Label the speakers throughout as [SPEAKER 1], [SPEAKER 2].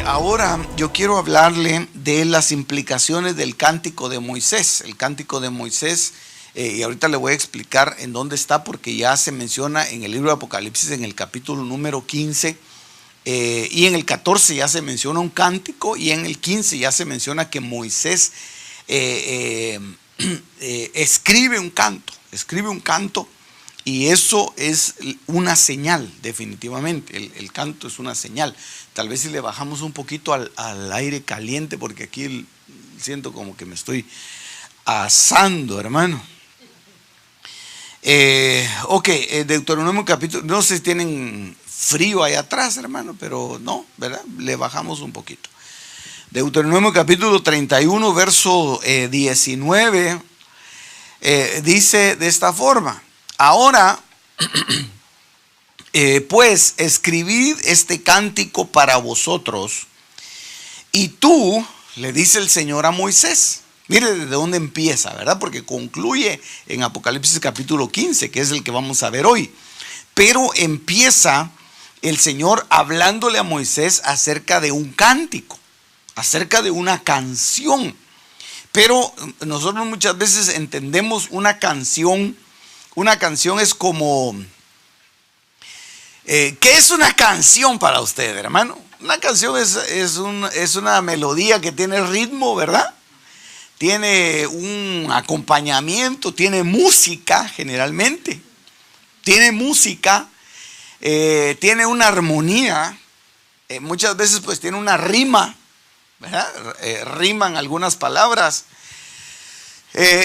[SPEAKER 1] Ahora yo quiero hablarle de las implicaciones del cántico de Moisés. El cántico de Moisés, y ahorita le voy a explicar en dónde está, porque ya se menciona en el libro de Apocalipsis, en el capítulo número 15, y en el 14 ya se menciona un cántico, y en el 15 ya se menciona que Moisés escribe un canto, y eso es una señal, definitivamente. El canto es una señal. Tal vez si le bajamos un poquito al aire caliente, porque aquí siento como que me estoy asando, hermano. Deuteronomio capítulo, no sé si tienen frío allá atrás, hermano, pero no, ¿verdad? Le bajamos un poquito. Deuteronomio capítulo 31, verso 19, dice de esta forma: ahora, pues, escribid este cántico para vosotros, y tú, le dice el Señor a Moisés. Mire desde dónde empieza, ¿verdad? Porque concluye en Apocalipsis capítulo 15, que es el que vamos a ver hoy. Pero empieza el Señor hablándole a Moisés acerca de un cántico, acerca de una canción. Pero nosotros muchas veces entendemos una canción es como... ¿qué es una canción para usted, hermano? Una canción es una melodía que tiene ritmo, ¿verdad? Tiene un acompañamiento, tiene música generalmente. Tiene música, tiene una armonía, muchas veces pues tiene una rima, ¿verdad? Riman algunas palabras.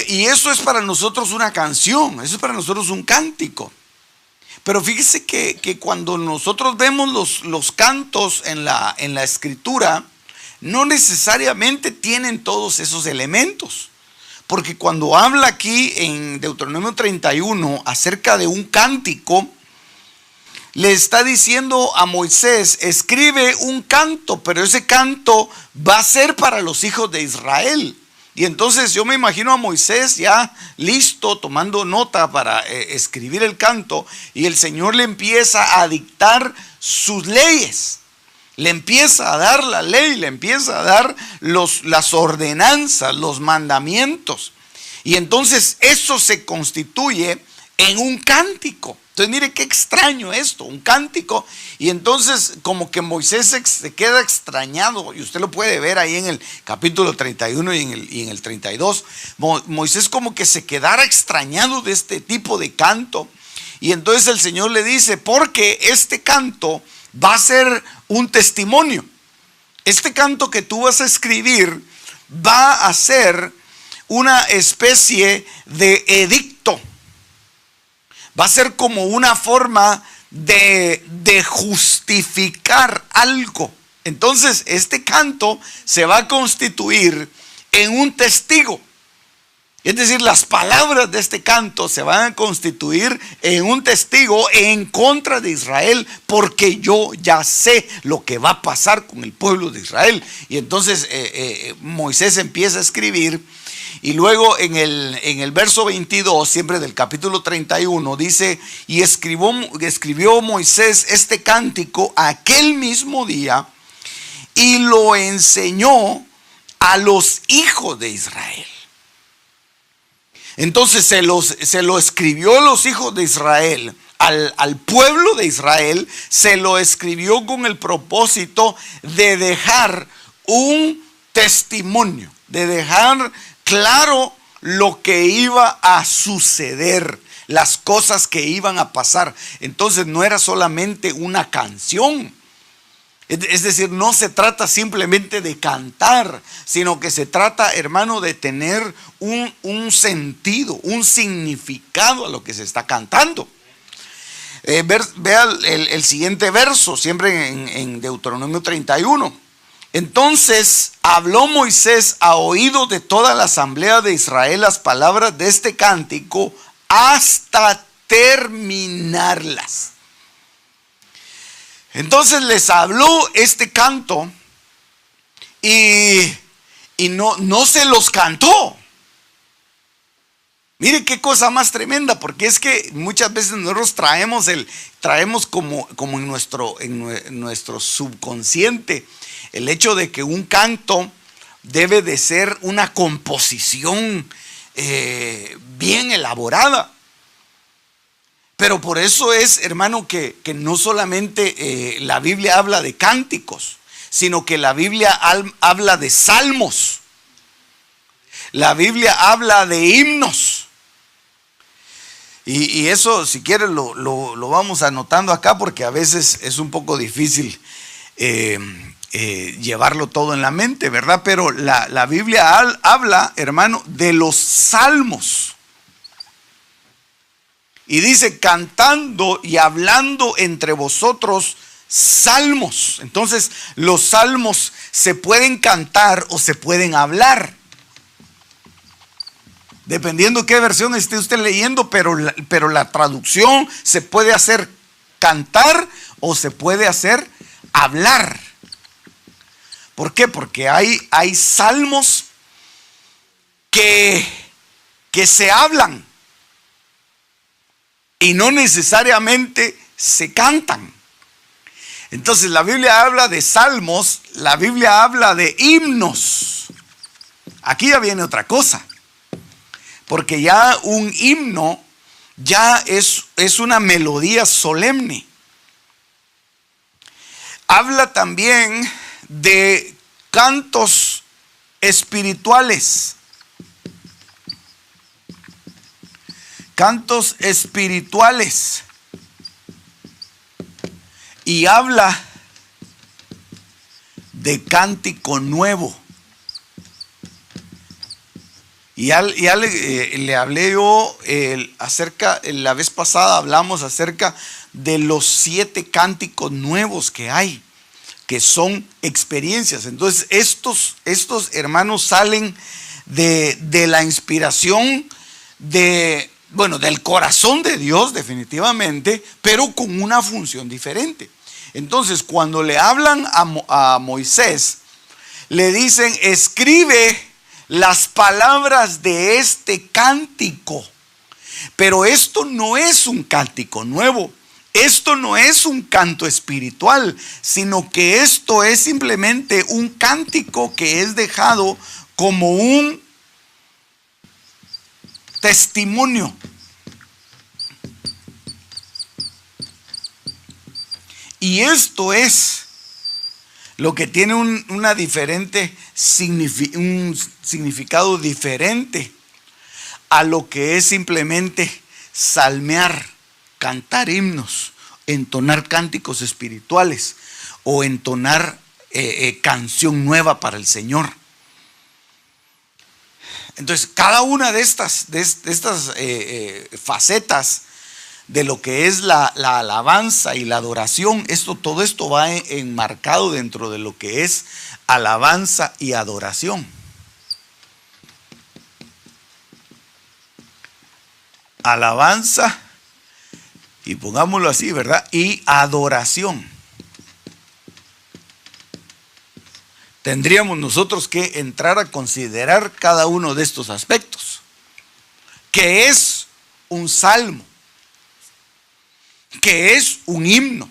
[SPEAKER 1] Y eso es para nosotros una canción, eso es para nosotros un cántico. Pero fíjese que cuando nosotros vemos los cantos en la escritura, no necesariamente tienen todos esos elementos. Porque cuando habla aquí en Deuteronomio 31 acerca de un cántico, le está diciendo a Moisés: escribe un canto, pero ese canto va a ser para los hijos de Israel. Y entonces yo me imagino a Moisés ya listo, tomando nota para escribir el canto, y el Señor le empieza a dictar sus leyes. Le empieza a dar la ley, le empieza a dar las ordenanzas, los mandamientos. Y entonces eso se constituye en un cántico. Entonces mire qué extraño esto, un cántico. Y entonces como que Moisés se queda extrañado, y usted lo puede ver ahí en el capítulo 31 y en el 32. Moisés como que se quedara extrañado de este tipo de canto. Y entonces el Señor le dice: porque este canto va a ser un testimonio. Este canto que tú vas a escribir va a ser una especie de edicto. Va a ser como una forma de justificar algo. Entonces este canto se va a constituir en un testigo. Es decir, las palabras de este canto se van a constituir en un testigo en contra de Israel, porque yo ya sé lo que va a pasar con el pueblo de Israel. Y entonces Moisés empieza a escribir, y luego en el verso 22, siempre del capítulo 31, dice: y escribió Moisés este cántico aquel mismo día, y lo enseñó a los hijos de Israel. Entonces se lo escribió a los hijos de Israel, al pueblo de Israel. Se lo escribió con el propósito de dejar un testimonio, de dejar claro lo que iba a suceder, las cosas que iban a pasar. Entonces no era solamente una canción. Es decir, no se trata simplemente de cantar, sino que se trata, hermano, de tener un sentido, un significado a lo que se está cantando. Vea el siguiente verso, siempre en Deuteronomio 31. Entonces habló Moisés a oído de toda la asamblea de Israel las palabras de este cántico hasta terminarlas. Entonces les habló este canto y no se los cantó. Mire qué cosa más tremenda, porque es que muchas veces nosotros traemos como en nuestro subconsciente el hecho de que un canto debe de ser una composición bien elaborada. Pero por eso es, hermano, que no solamente la Biblia habla de cánticos, sino que la Biblia habla de salmos. La Biblia habla de himnos. Y eso, si quieres, lo vamos anotando acá, porque a veces es un poco difícil llevarlo todo en la mente, ¿verdad? Pero la Biblia habla, hermano, de los salmos. Y dice, cantando y hablando entre vosotros salmos. Entonces, los salmos se pueden cantar o se pueden hablar, dependiendo qué versión esté usted leyendo, pero la traducción se puede hacer cantar o se puede hacer hablar. ¿Por qué? Porque hay salmos que se hablan y no necesariamente se cantan. Entonces la Biblia habla de salmos, la Biblia habla de himnos. Aquí ya viene otra cosa, porque ya un himno ya es una melodía solemne. Habla también de cantos espirituales. Cantos espirituales. Y habla de cántico nuevo. Y ya le hablé yo la vez pasada hablamos acerca de los 7 cánticos nuevos que hay, que son experiencias. Entonces estos hermanos salen de la inspiración del corazón de Dios, definitivamente, pero con una función diferente. Entonces, cuando le hablan a Moisés, le dicen, escribe las palabras de este cántico. Pero esto no es un cántico nuevo, esto no es un canto espiritual, sino que esto es simplemente un cántico que es dejado como un testimonio. Y esto es lo que tiene un significado diferente a lo que es simplemente salmear, cantar himnos, entonar cánticos espirituales o entonar canción nueva para el Señor. Entonces, cada una de estas facetas de lo que es la alabanza y la adoración, todo esto va enmarcado dentro de lo que es alabanza y adoración. Alabanza, y pongámoslo así, ¿verdad? Y adoración. Tendríamos nosotros que entrar a considerar cada uno de estos aspectos. ¿Qué es un salmo? ¿Qué es un himno?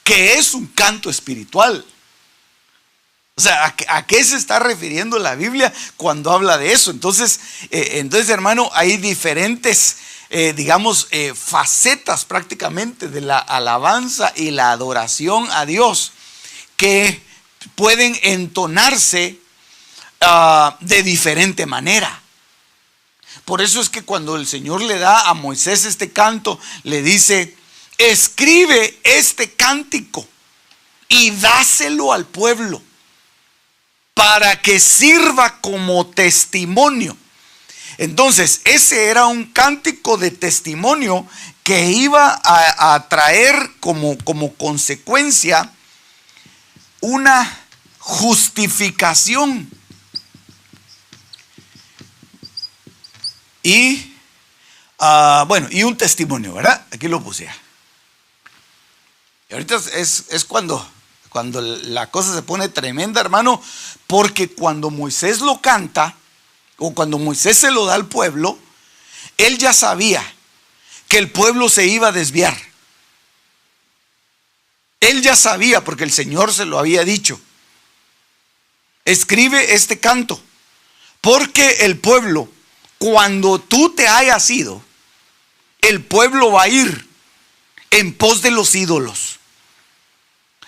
[SPEAKER 1] ¿Qué es un canto espiritual? O sea, ¿a qué se está refiriendo la Biblia cuando habla de eso? Entonces, hermano, hay diferentes, facetas prácticamente de la alabanza y la adoración a Dios que pueden entonarse de diferente manera. Por eso es que cuando el Señor le da a Moisés este canto, le dice, escribe este cántico y dáselo al pueblo para que sirva como testimonio. Entonces, ese era un cántico de testimonio que iba a traer como consecuencia una justificación y un testimonio, ¿verdad? Aquí lo puse. Y ahorita es cuando la cosa se pone tremenda, hermano, porque cuando Moisés lo canta, o cuando Moisés se lo da al pueblo, él ya sabía que el pueblo se iba a desviar. Él ya sabía porque el Señor se lo había dicho. Escribe este canto, porque el pueblo, cuando tú te hayas ido, el pueblo va a ir en pos de los ídolos.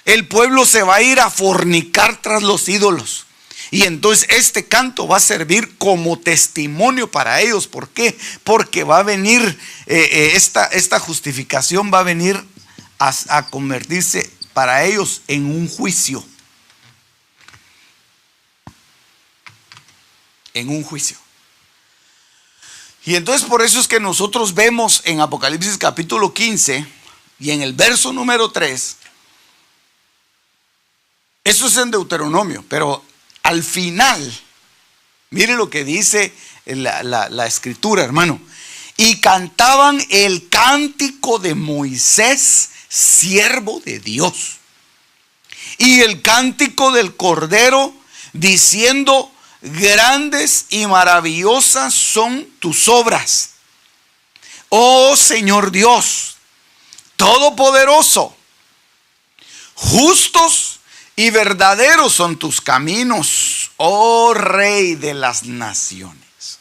[SPEAKER 1] El pueblo se va a ir a fornicar tras los ídolos. Y entonces este canto va a servir como testimonio para ellos. ¿Por qué? Porque va a venir, esta justificación va a venir a convertirse para ellos en un juicio. En un juicio. Y entonces por eso es que nosotros vemos en Apocalipsis capítulo 15 y en el verso número 3, eso es en Deuteronomio, pero al final, mire lo que dice la escritura, hermano. Y cantaban el cántico de Moisés, siervo de Dios, y el cántico del Cordero, diciendo: grandes y maravillosas son tus obras, oh Señor Dios Todopoderoso. Justos y verdaderos son tus caminos, oh Rey de las naciones.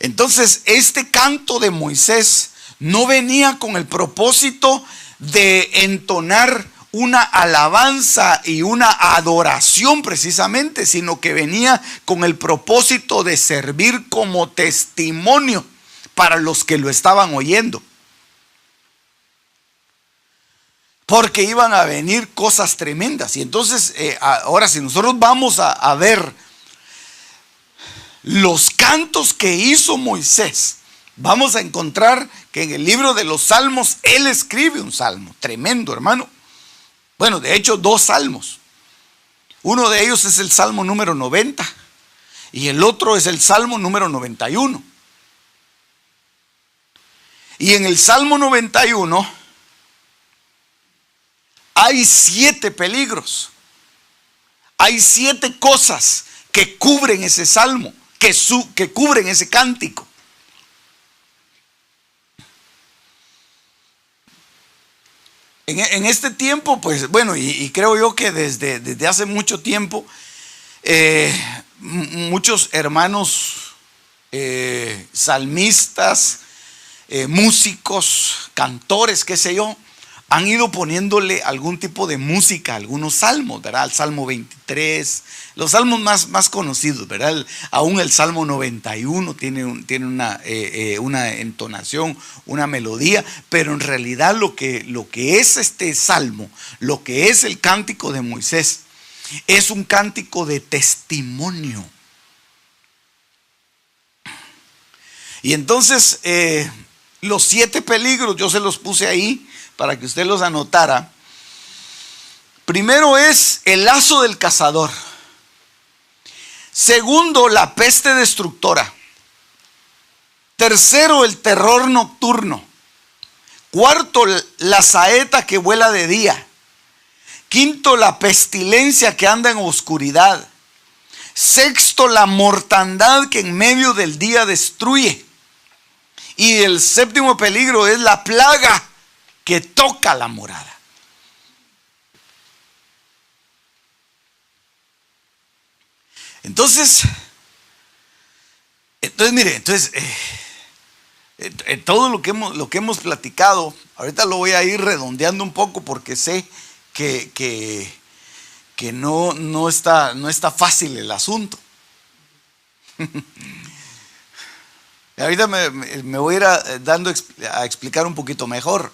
[SPEAKER 1] Entonces, este canto de Moisés no venía con el propósito de entonar una alabanza y una adoración precisamente, sino que venía con el propósito de servir como testimonio para los que lo estaban oyendo. Porque iban a venir cosas tremendas. Y entonces, ahora si nosotros vamos a ver los cantos que hizo Moisés, vamos a encontrar que en el libro de los Salmos, él escribe un salmo tremendo, hermano. Bueno, de hecho, 2 salmos. Uno de ellos es el Salmo número 90 y el otro es el Salmo número 91. Y en el Salmo 91 hay 7 peligros. Hay 7 cosas que cubren ese salmo, que cubren ese cántico. En este tiempo, pues bueno, y creo yo que desde hace mucho tiempo, muchos hermanos salmistas, músicos, cantores, qué sé yo, han ido poniéndole algún tipo de música a algunos salmos, ¿verdad? El Salmo 23, los salmos más conocidos, ¿verdad? Aún el Salmo 91 tiene una entonación, una melodía, pero en realidad lo que es este salmo, lo que es el cántico de Moisés, es un cántico de testimonio. Y entonces, los 7 peligros, yo se los puse ahí para que usted los anotara. Primero es el lazo del cazador. Segundo, la peste destructora. Tercero, el terror nocturno. Cuarto, la saeta que vuela de día. Quinto, la pestilencia que anda en oscuridad. Sexto, la mortandad que en medio del día destruye. Y el séptimo peligro es la plaga que toca la morada. Entonces mire, todo lo que hemos platicado, ahorita lo voy a ir redondeando un poco porque sé que no está fácil el asunto. Ahorita me voy a ir dando a explicar un poquito mejor.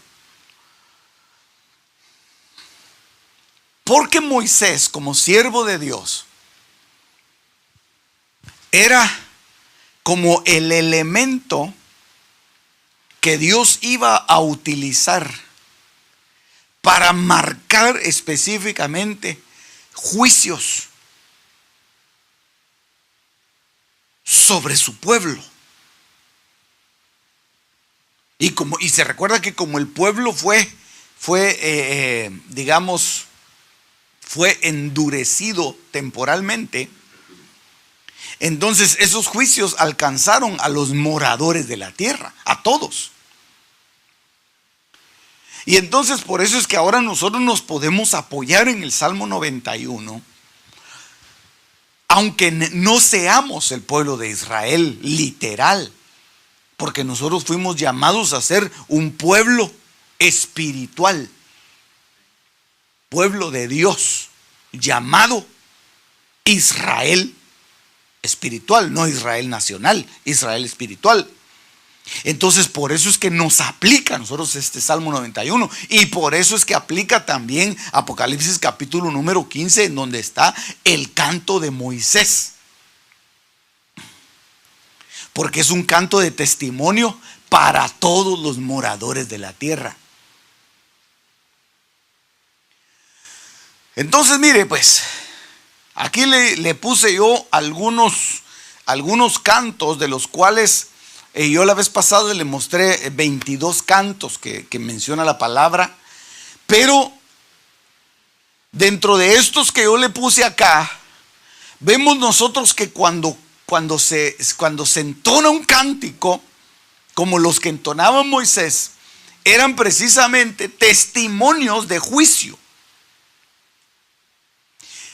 [SPEAKER 1] Porque Moisés, como siervo de Dios, era como el elemento que Dios iba a utilizar para marcar específicamente juicios sobre su pueblo. Y se recuerda que como el pueblo fue endurecido temporalmente, entonces esos juicios alcanzaron a los moradores de la tierra, a todos. Y entonces por eso es que ahora nosotros nos podemos apoyar en el Salmo 91, aunque no seamos el pueblo de Israel literal, porque nosotros fuimos llamados a ser un pueblo espiritual, pueblo de Dios, llamado Israel espiritual, no Israel nacional, Israel espiritual. Entonces por eso es que nos aplica a nosotros este Salmo 91, y por eso es que aplica también Apocalipsis capítulo número 15, en donde está el canto de Moisés, porque es un canto de testimonio para todos los moradores de la tierra. Entonces mire, pues aquí le puse yo algunos cantos, de los cuales yo la vez pasada le mostré 22 cantos que menciona la palabra, pero dentro de estos que yo le puse acá, vemos nosotros que cuando se entona un cántico, como los que entonaba Moisés, eran precisamente testimonios de juicio.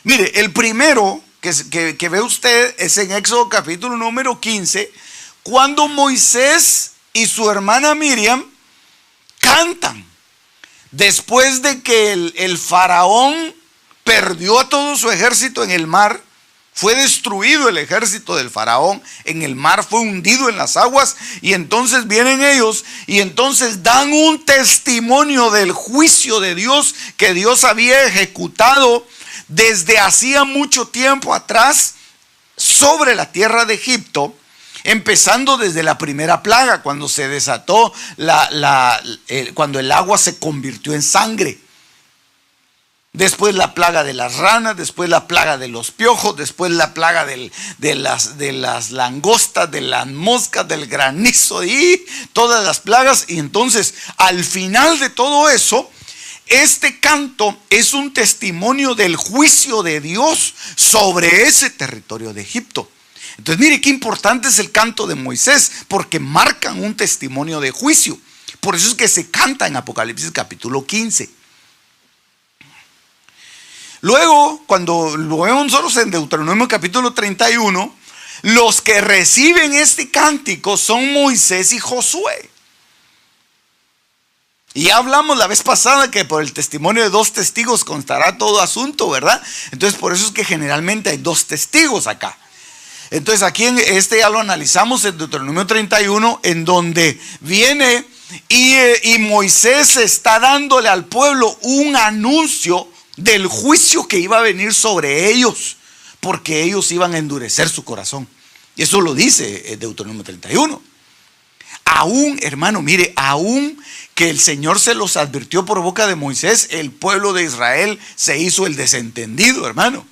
[SPEAKER 1] Mire, el primero que ve usted es en Éxodo capítulo número 15, cuando Moisés y su hermana Miriam cantan, después de que el faraón perdió a todo su ejército en el mar. Fue destruido el ejército del faraón en el mar, fue hundido en las aguas, y entonces vienen ellos y entonces dan un testimonio del juicio de Dios que Dios había ejecutado desde hacía mucho tiempo atrás sobre la tierra de Egipto, empezando desde la primera plaga, cuando se desató cuando el agua se convirtió en sangre. Después la plaga de las ranas, después la plaga de los piojos, después la plaga de las langostas, de las moscas, del granizo y todas las plagas. Y entonces al final de todo eso, este canto es un testimonio del juicio de Dios sobre ese territorio de Egipto. Entonces mire qué importante es el canto de Moisés, porque marcan un testimonio de juicio. Por eso es que se canta en Apocalipsis capítulo 15. Luego, cuando lo vemos nosotros en Deuteronomio capítulo 31, los que reciben este cántico son Moisés y Josué. Y ya hablamos la vez pasada que por el testimonio de 2 testigos constará todo asunto, ¿verdad? Entonces por eso es que generalmente hay 2 testigos acá. Entonces aquí ya lo analizamos en Deuteronomio 31, en donde viene y Moisés está dándole al pueblo un anuncio del juicio que iba a venir sobre ellos, porque ellos iban a endurecer su corazón. Y eso lo dice Deuteronomio 31. Aún, hermano, mire, aún que el Señor se los advirtió por boca de Moisés, el pueblo de Israel se hizo el desentendido, hermano.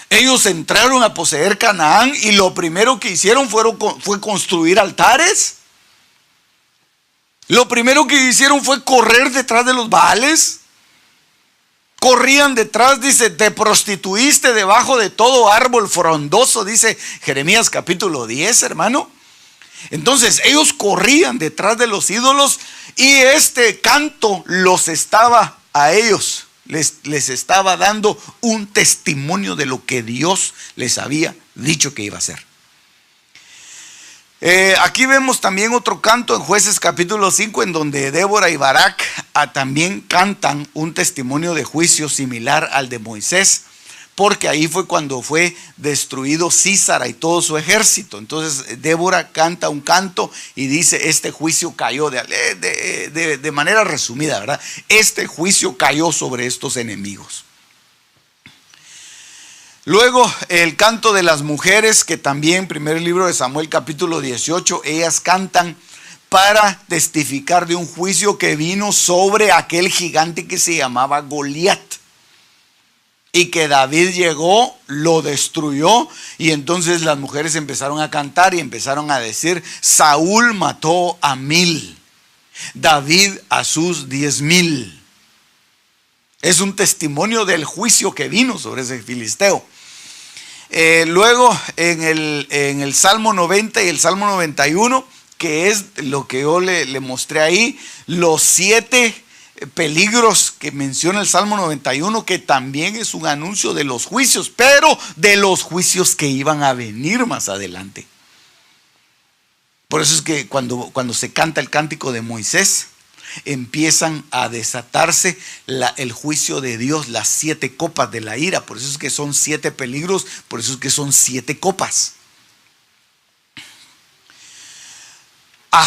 [SPEAKER 1] Ellos entraron a poseer Canaán y lo primero que hicieron fue construir altares. Lo primero que hicieron fue correr detrás de los Baales. Corrían detrás, dice, te prostituiste debajo de todo árbol frondoso, dice Jeremías capítulo 10, hermano. Entonces ellos corrían detrás de los ídolos, y este canto los estaba a ellos, les estaba dando un testimonio de lo que Dios les había dicho que iba a hacer. Aquí vemos también otro canto en Jueces capítulo 5, en donde Débora y Barak también cantan un testimonio de juicio similar al de Moisés, porque ahí fue cuando fue destruido Sísara y todo su ejército. Entonces Débora canta un canto y dice: este juicio cayó, de manera resumida, ¿verdad? Este juicio cayó sobre estos enemigos. Luego el canto de las mujeres, que también, primer libro de Samuel capítulo 18, ellas cantan para testificar de un juicio que vino sobre aquel gigante que se llamaba Goliat, y que David llegó, lo destruyó, y entonces las mujeres empezaron a cantar y empezaron a decir: Saúl mató a 1000, David a sus 10,000. Es un testimonio del juicio que vino sobre ese filisteo. Luego en el Salmo 90 y el Salmo 91 que es lo que yo le mostré ahí, los 7 peligros que menciona el Salmo 91, que también es un anuncio de los juicios, pero de los juicios que iban a venir más adelante. Por eso es que cuando se canta el cántico de Moisés, empiezan a desatarse el juicio de Dios, las 7 copas de la ira. Por eso es que son 7 peligros, por eso es que son 7 copas.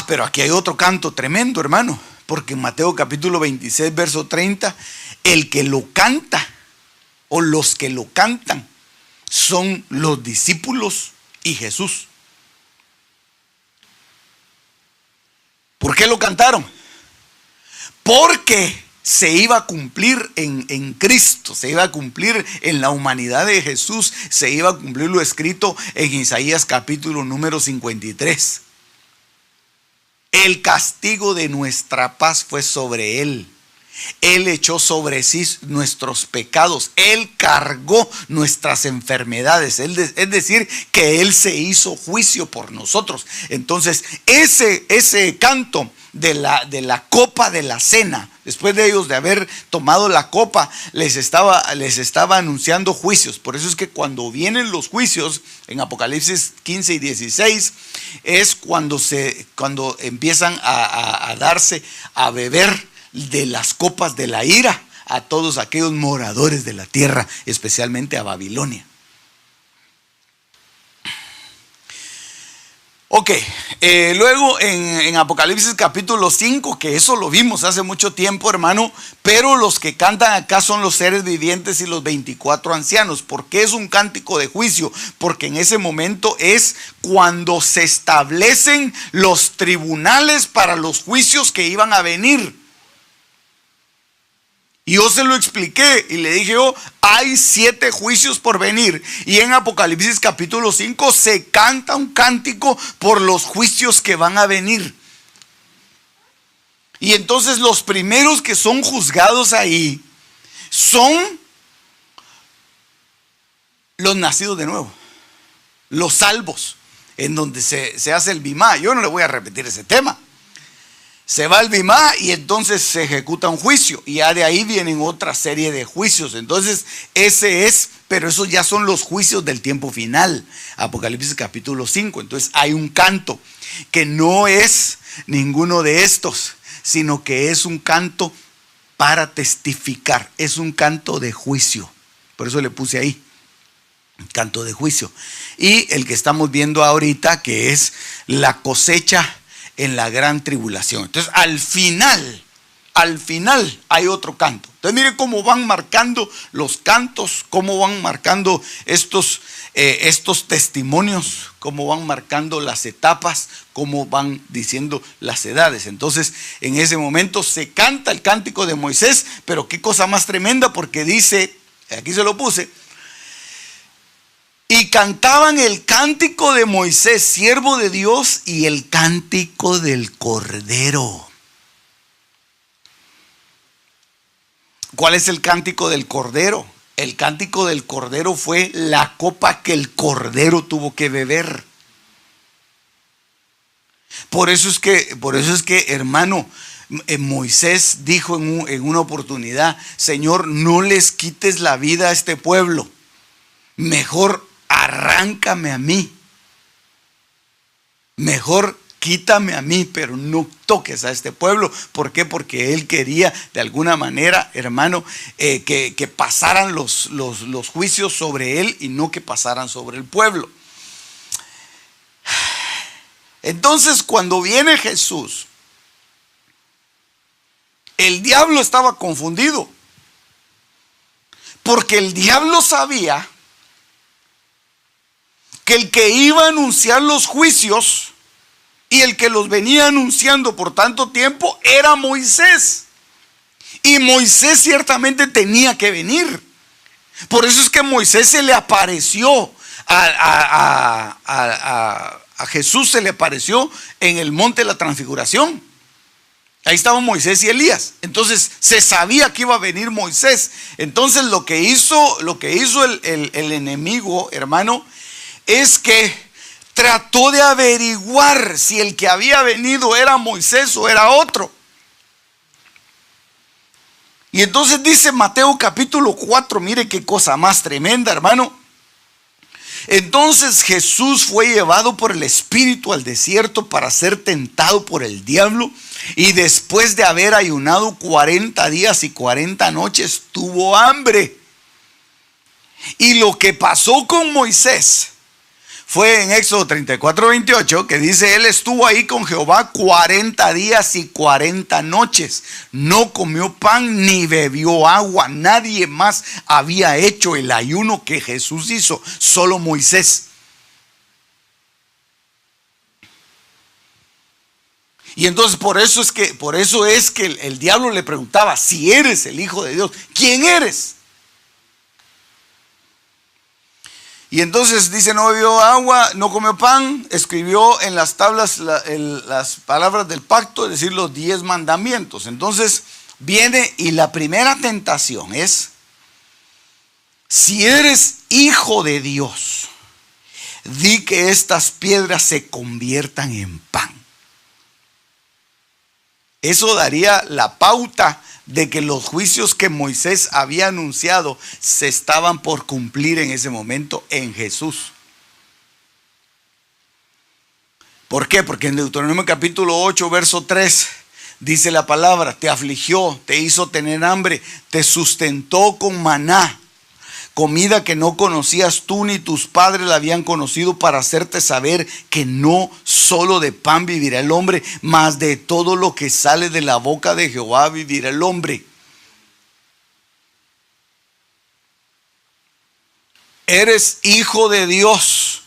[SPEAKER 1] Pero aquí hay otro canto tremendo, hermano, porque en Mateo capítulo 26, verso 30, el que lo canta, o los que lo cantan, son los discípulos y Jesús. ¿Por qué lo cantaron? Porque se iba a cumplir en Cristo, se iba a cumplir en la humanidad de Jesús, se iba a cumplir lo escrito en Isaías capítulo número 53. El castigo de nuestra paz fue sobre él. Él echó sobre sí nuestros pecados. Él cargó nuestras enfermedades. Es decir, que Él se hizo juicio por nosotros. Entonces, ese canto de la copa de la cena, después de ellos de haber tomado la copa, les estaba anunciando juicios. Por eso es que cuando vienen los juicios, en Apocalipsis 15 y 16, es cuando empiezan a darse a beber de las copas de la ira a todos aquellos moradores de la tierra, especialmente a Babilonia. Ok, luego en Apocalipsis capítulo 5, que eso lo vimos hace mucho tiempo, hermano, pero los que cantan acá son los seres vivientes y los 24 ancianos. ¿Por qué es un cántico de juicio? Porque en ese momento es cuando se establecen los tribunales para los juicios que iban a venir. Y yo se lo expliqué y le dije hay 7 juicios por venir. Y en Apocalipsis capítulo 5 se canta un cántico por los juicios que van a venir. Y entonces los primeros que son juzgados ahí son los nacidos de nuevo, los salvos, en donde se hace el bimá. Yo no le voy a repetir ese tema. Se va al bimá y entonces se ejecuta un juicio. Y ya de ahí vienen otra serie de juicios. Entonces pero esos ya son los juicios del tiempo final. Apocalipsis capítulo 5. Entonces hay un canto que no es ninguno de estos, sino que es un canto para testificar. Es un canto de juicio. Por eso le puse ahí, canto de juicio. Y el que estamos viendo ahorita, que es la cosecha en la gran tribulación. Entonces al final hay otro canto. Entonces mire cómo van marcando los cantos, cómo van marcando estos testimonios, cómo van marcando las etapas, cómo van diciendo las edades. Entonces en ese momento se canta el cántico de Moisés, pero qué cosa más tremenda, porque dice, aquí se lo puse, y cantaban el cántico de Moisés, siervo de Dios, y el cántico del Cordero. ¿Cuál es el cántico del Cordero? El cántico del Cordero fue la copa que el Cordero tuvo que beber. Por eso es que, hermano, Moisés dijo en una oportunidad: Señor, no les quites la vida a este pueblo, mejor arráncame a mí, mejor quítame a mí, pero no toques a este pueblo. ¿Por qué? Porque él quería de alguna manera, hermano, que pasaran los juicios sobre él y no que pasaran sobre el pueblo. Entonces cuando viene Jesús, el diablo estaba confundido, porque el diablo sabía que el que iba a anunciar los juicios y el que los venía anunciando por tanto tiempo era Moisés. Y Moisés ciertamente tenía que venir. Por eso es que Moisés se le apareció a Jesús, se le apareció en el monte de la transfiguración. Ahí estaban Moisés y Elías. Entonces se sabía que iba a venir Moisés. Entonces lo que hizo el enemigo, hermano, es que trató de averiguar si el que había venido era Moisés o era otro. Y entonces dice Mateo capítulo 4, mire qué cosa más tremenda, hermano. Entonces Jesús fue llevado por el Espíritu al desierto para ser tentado por el diablo, y después de haber ayunado 40 días y 40 noches tuvo hambre. Y lo que pasó con Moisés fue en Éxodo 34, 28, que dice: él estuvo ahí con Jehová 40 días y 40 noches. No comió pan ni bebió agua. Nadie más había hecho el ayuno que Jesús hizo, solo Moisés. Y entonces por eso es que el diablo le preguntaba: si eres el Hijo de Dios, ¿quién eres? Y entonces dice: no bebió agua, no comió pan, escribió en las tablas las palabras del pacto, es decir, los 10 mandamientos. Entonces viene y la primera tentación es: si eres hijo de Dios, di que estas piedras se conviertan en pan. Eso daría la pauta de que los juicios que Moisés había anunciado se estaban por cumplir en ese momento en Jesús. ¿Por qué? Porque en Deuteronomio capítulo 8, verso 3, dice la palabra: te afligió, te hizo tener hambre, te sustentó con maná, comida que no conocías tú ni tus padres la habían conocido, para hacerte saber que no solo de pan vivirá el hombre, mas de todo lo que sale de la boca de Jehová vivirá el hombre. Eres hijo de Dios.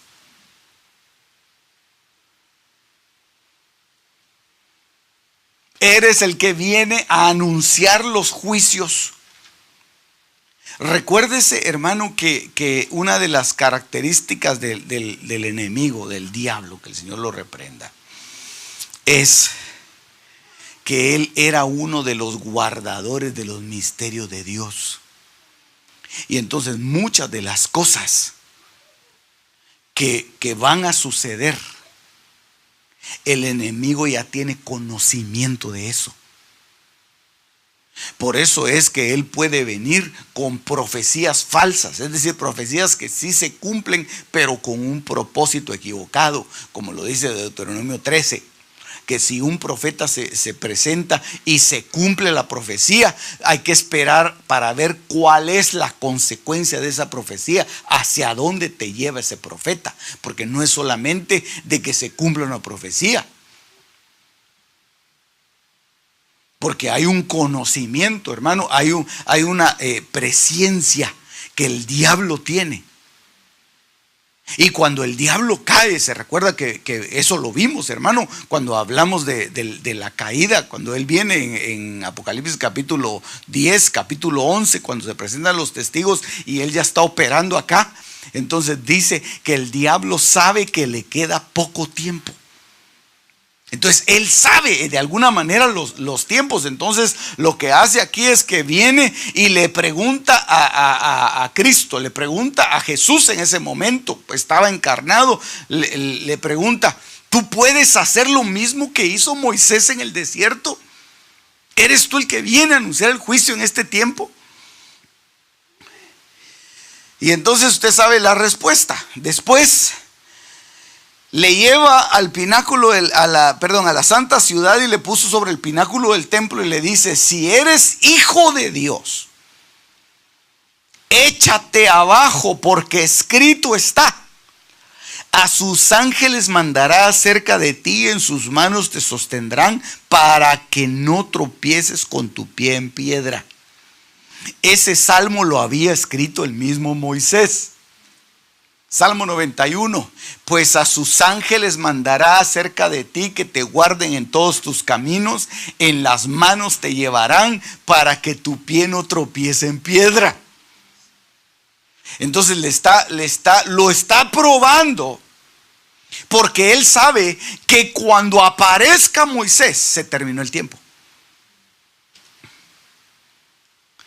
[SPEAKER 1] Eres el que viene a anunciar los juicios. Recuérdese, hermano, que una de las características del enemigo, del diablo, que el Señor lo reprenda, es que él era uno de los guardadores de los misterios de Dios. Y entonces muchas de las cosas que van a suceder, el enemigo ya tiene conocimiento de eso. Por eso es que él puede venir con profecías falsas, es decir, profecías que sí se cumplen, pero con un propósito equivocado, como lo dice Deuteronomio 13, que si un profeta se presenta y se cumple la profecía, hay que esperar para ver cuál es la consecuencia de esa profecía, hacia dónde te lleva ese profeta, porque no es solamente de que se cumpla una profecía, porque hay un conocimiento, hermano, hay una presciencia que el diablo tiene. Y cuando el diablo cae, se recuerda que eso lo vimos, hermano, cuando hablamos de la caída, cuando él viene en Apocalipsis capítulo 10, capítulo 11, cuando se presentan los testigos y él ya está operando acá. Entonces dice que el diablo sabe que le queda poco tiempo. Entonces él sabe de alguna manera los tiempos. Entonces lo que hace aquí es que viene y le pregunta a Cristo, le pregunta a Jesús en ese momento, estaba encarnado, le pregunta: ¿tú puedes hacer lo mismo que hizo Moisés en el desierto? ¿Eres tú el que viene a anunciar el juicio en este tiempo? Y entonces usted sabe la respuesta. Después le lleva al pináculo, a la santa ciudad, y le puso sobre el pináculo del templo y le dice: si eres hijo de Dios, échate abajo, porque escrito está: a sus ángeles mandará acerca de ti, en sus manos te sostendrán, para que no tropieces con tu pie en piedra. Ese salmo lo había escrito el mismo Moisés. Salmo 91, pues a sus ángeles mandará acerca de ti, que te guarden en todos tus caminos, en las manos te llevarán, para que tu pie no tropiece en piedra. Entonces lo está probando, porque él sabe que cuando aparezca Moisés se terminó el tiempo.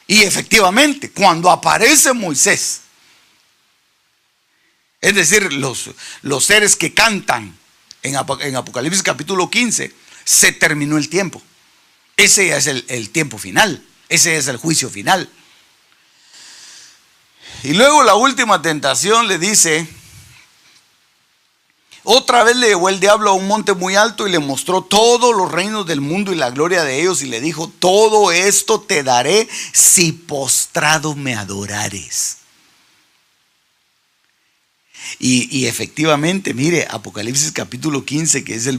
[SPEAKER 1] Y efectivamente, cuando aparece Moisés, Es decir, los seres que cantan en Apocalipsis capítulo 15, se terminó el tiempo. Ese es el tiempo final, ese es el juicio final. Y luego la última tentación le dice: otra vez le llevó el diablo a un monte muy alto y le mostró todos los reinos del mundo y la gloria de ellos, y le dijo: todo esto te daré si postrado me adorares. Y efectivamente, mire, Apocalipsis capítulo 15, que es el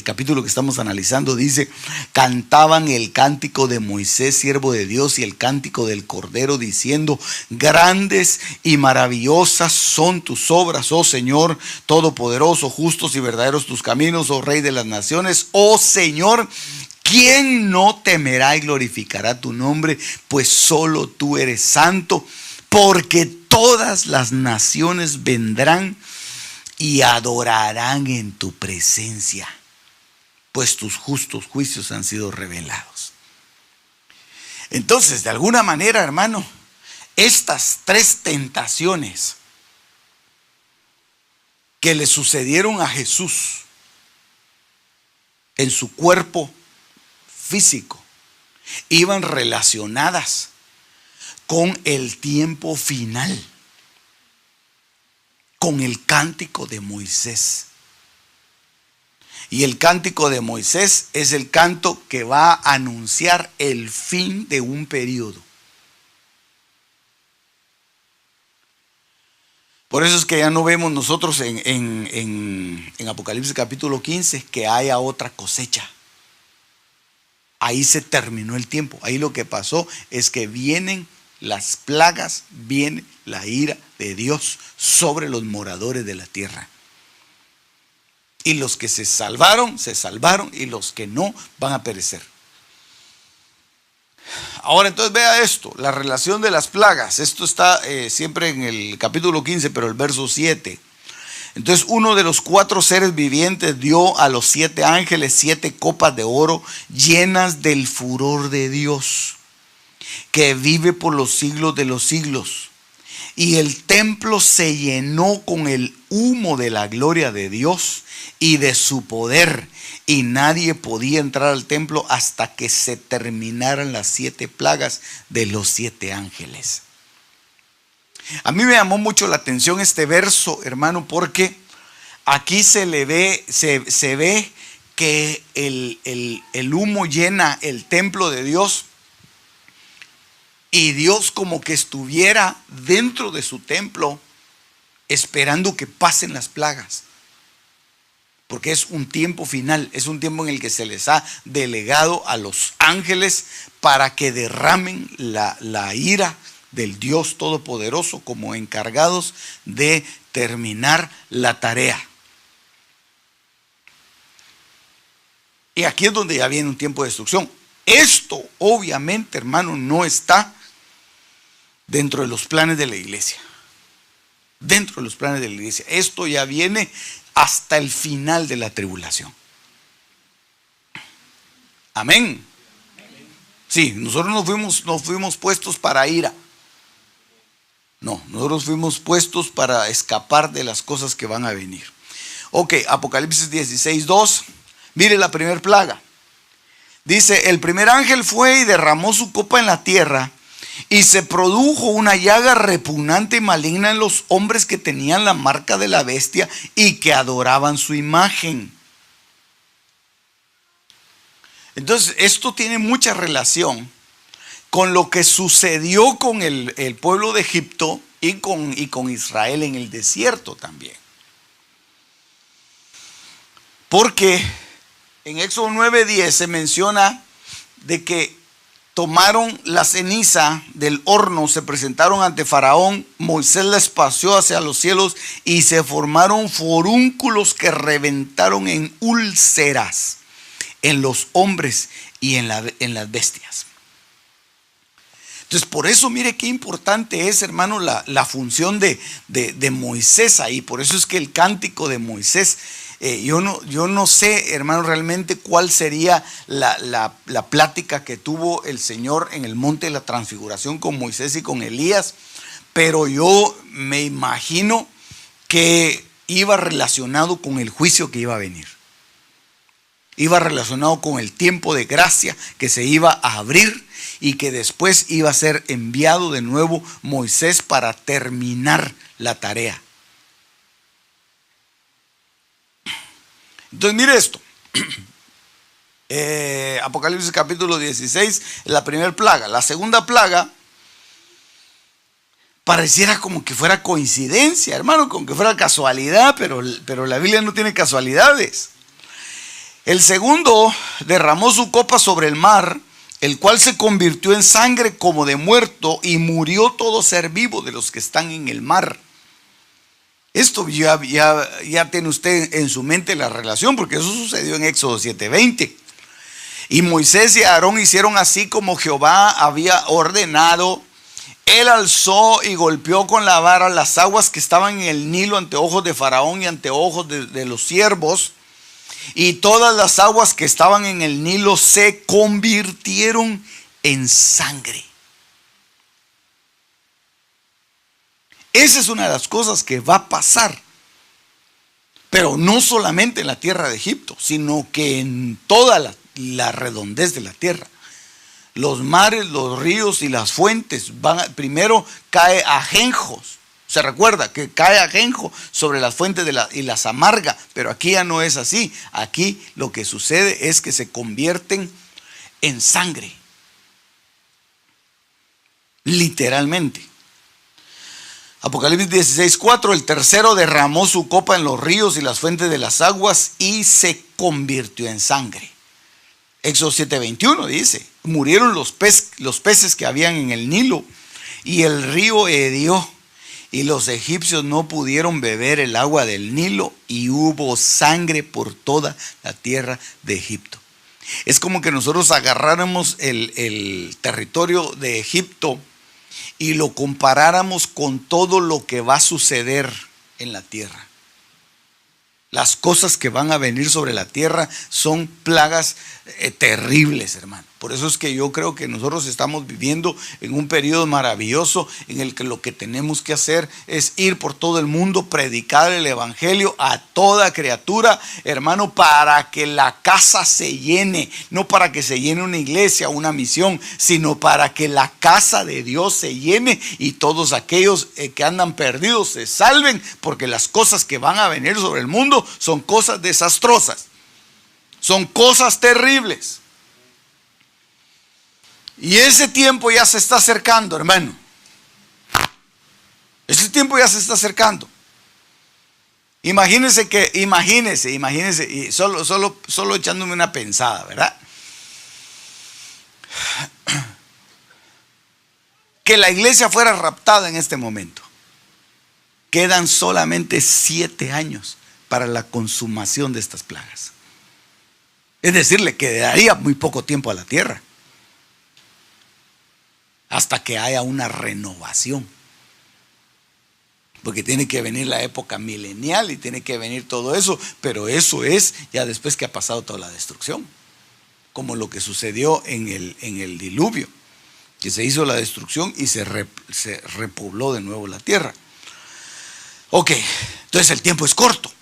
[SPEAKER 1] capítulo que estamos analizando, dice: cantaban el cántico de Moisés, siervo de Dios, y el cántico del Cordero, diciendo: grandes y maravillosas son tus obras, oh Señor Todopoderoso, justos y verdaderos tus caminos, oh Rey de las naciones, oh Señor. ¿Quién no temerá y glorificará tu nombre? Pues solo tú eres santo, porque todas las naciones vendrán y adorarán en tu presencia, pues tus justos juicios han sido revelados. Entonces, de alguna manera, hermano, estas tres tentaciones que le sucedieron a Jesús en su cuerpo físico iban relacionadas con el tiempo final, con el cántico de Moisés. Y el cántico de Moisés es el canto que va a anunciar el fin de un periodo. Por eso es que ya no vemos nosotros en Apocalipsis capítulo 15 que haya otra cosecha. Ahí se terminó el tiempo. Ahí lo que pasó es que vienen las plagas, viene la ira de Dios sobre los moradores de la tierra. Y los que se salvaron, y los que no van a perecer. Ahora entonces vea esto, la relación de las plagas. Esto está siempre en el capítulo 15, pero el verso 7. Entonces uno de los 4 seres vivientes dio a los 7 ángeles 7 copas de oro llenas del furor de Dios, que vive por los siglos de los siglos. Y el templo se llenó con el humo de la gloria de Dios y de su poder, y nadie podía entrar al templo hasta que se terminaran las 7 plagas de los 7 ángeles. A mí me llamó mucho la atención este verso, hermano, porque aquí se ve que el humo llena el templo de Dios, y Dios como que estuviera dentro de su templo esperando que pasen las plagas. Porque es un tiempo final, es un tiempo en el que se les ha delegado a los ángeles para que derramen la ira del Dios Todopoderoso como encargados de terminar la tarea. Y aquí es donde ya viene un tiempo de destrucción. Esto obviamente, hermano, no está dentro de los planes de la iglesia. Dentro de los planes de la iglesia. Esto ya viene hasta el final de la tribulación. Amén. Sí, nosotros no fuimos puestos para ira. No, nosotros fuimos puestos para escapar de las cosas que van a venir. Ok, Apocalipsis 16:2. Mire la primera plaga. Dice: el primer ángel fue y derramó su copa en la tierra, y se produjo una llaga repugnante y maligna en los hombres que tenían la marca de la bestia y que adoraban su imagen. Entonces, esto tiene mucha relación con lo que sucedió con el pueblo de Egipto y con Israel en el desierto también. Porque en Éxodo 9:10 se menciona de que tomaron la ceniza del horno, se presentaron ante Faraón, Moisés la esparció hacia los cielos y se formaron forúnculos que reventaron en úlceras en los hombres y en las bestias. Entonces, por eso mire qué importante es, hermano, la función de Moisés ahí. Por eso es que el cántico de Moisés, yo no sé, hermano, realmente cuál sería la plática que tuvo el Señor en el monte de la transfiguración con Moisés y con Elías, pero yo me imagino que iba relacionado con el juicio que iba a venir. Iba relacionado con el tiempo de gracia que se iba a abrir y que después iba a ser enviado de nuevo Moisés para terminar la tarea. Entonces mire esto. Apocalipsis capítulo 16, la primera plaga. La segunda plaga pareciera como que fuera coincidencia, hermano, como que fuera casualidad, pero la Biblia no tiene casualidades. El segundo derramó su copa sobre el mar, el cual se convirtió en sangre como de muerto, y murió todo ser vivo de los que están en el mar. Esto ya tiene usted en su mente la relación, porque eso sucedió en Éxodo 7:20. Y Moisés y Aarón hicieron así como Jehová había ordenado. Él alzó y golpeó con la vara las aguas que estaban en el Nilo ante ojos de Faraón y ante ojos de los siervos. Y todas las aguas que estaban en el Nilo se convirtieron en sangre. Esa es una de las cosas que va a pasar. Pero no solamente en la tierra de Egipto, sino que en toda la redondez de la tierra. Los mares, los ríos y las fuentes primero cae ajenjos. Se recuerda que cae ajenjo sobre las fuentes y las amarga, pero aquí ya no es así. Aquí lo que sucede es que se convierten en sangre. Literalmente. Apocalipsis 16:4, el tercero derramó su copa en los ríos y las fuentes de las aguas y se convirtió en sangre. Éxodo 7:21 dice, murieron los peces que habían en el Nilo y el río hedió. Y los egipcios no pudieron beber el agua del Nilo y hubo sangre por toda la tierra de Egipto. Es como que nosotros agarráramos el territorio de Egipto y lo comparáramos con todo lo que va a suceder en la tierra. Las cosas que van a venir sobre la tierra son plagas terribles, hermano. Por eso es que yo creo que nosotros estamos viviendo en un periodo maravilloso en el que lo que tenemos que hacer es ir por todo el mundo, predicar el evangelio a toda criatura, hermano, para que la casa se llene, no para que se llene una iglesia, una misión, sino para que la casa de Dios se llene y todos aquellos que andan perdidos se salven, porque las cosas que van a venir sobre el mundo son cosas desastrosas, son cosas terribles. Y ese tiempo ya se está acercando, hermano. Ese tiempo ya se está acercando. Imagínense, y solo echándome una pensada, ¿verdad? Que la iglesia fuera raptada en este momento. Quedan solamente 7 años para la consumación de estas plagas. Es decir, le quedaría muy poco tiempo a la tierra, hasta que haya una renovación. Porque tiene que venir la época milenial y tiene que venir todo eso, pero eso es ya después que ha pasado toda la destrucción, como lo que sucedió en el diluvio, que se hizo la destrucción y se repobló de nuevo la tierra. Ok, entonces el tiempo es corto.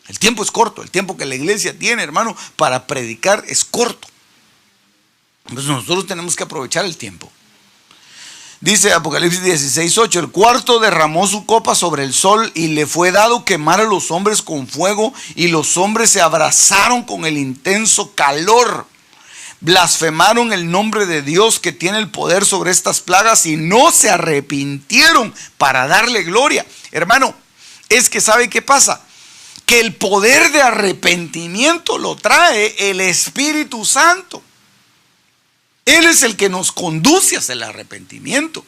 [SPEAKER 1] El tiempo es corto. El tiempo que la iglesia tiene, hermano, para predicar es corto. Entonces nosotros tenemos que aprovechar el tiempo. Dice Apocalipsis 16:8, el cuarto derramó su copa sobre el sol y le fue dado quemar a los hombres con fuego, y los hombres se abrazaron con el intenso calor. Blasfemaron el nombre de Dios que tiene el poder sobre estas plagas y no se arrepintieron para darle gloria. Hermano, es que ¿sabe qué pasa? Que el poder de arrepentimiento lo trae el Espíritu Santo. Él es el que nos conduce hacia el arrepentimiento.